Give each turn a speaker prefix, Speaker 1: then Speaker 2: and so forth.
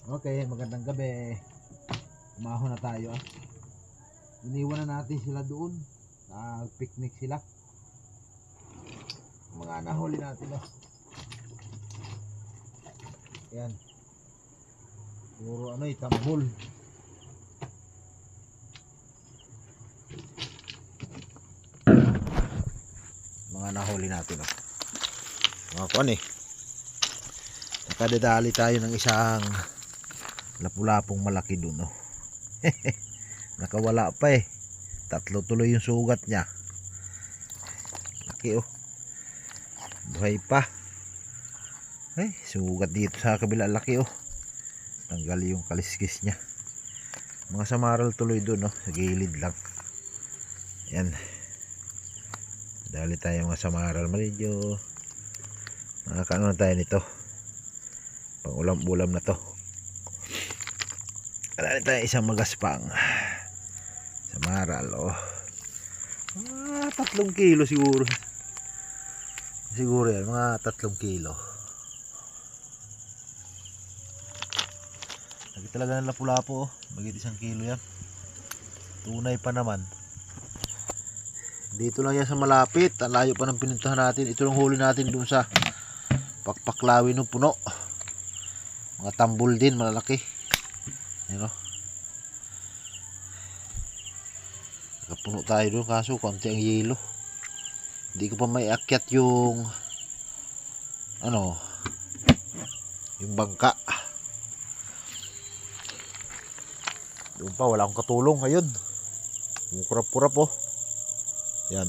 Speaker 1: Okay, magandang gabi. Umahon na tayo ah. Iniwan na natin sila doon. Picnic sila. Mga nahuli natin ah. Ayan. Puro ano tambol. Mga nahuli natin ah. Mga kuan eh. Nakadadali tayo ng isang lapu-lapong malaki doon oh. Nakawala pa eh. 3 tuloy yung sugat niya. Laki oh. Buhay pa. Ay, sugat dito sa kabila, laki oh. Tanggal yung kaliskis niya. Mga samaral tuloy doon oh, sa gilid lang. Yan. Dali tayo mga samaral, medyo nakakaano tayo nito. Pang ulam-ulam na to. Dali tayo isang magaspang samaral oh. 3 kilo siguro. Siguro yan, mga 3 kilo. Lagi talaga ng lapu-lapo oh. Bagit 1 kilo yan. Tunay pa naman. Dito lang yan sa malapit. Ang layo pa ng pinuntahan natin. Ito lang huli natin dun sa Pakpaklawi ng puno. Mga tambol din, malalaki. Yan oh. Nakapuno tayo doon kaso konti ang yelo. Hindi ko pa may akyat yung ano, yung bangka. Doon pa wala akong katulong ngayon. Murap-purap oh. Yan.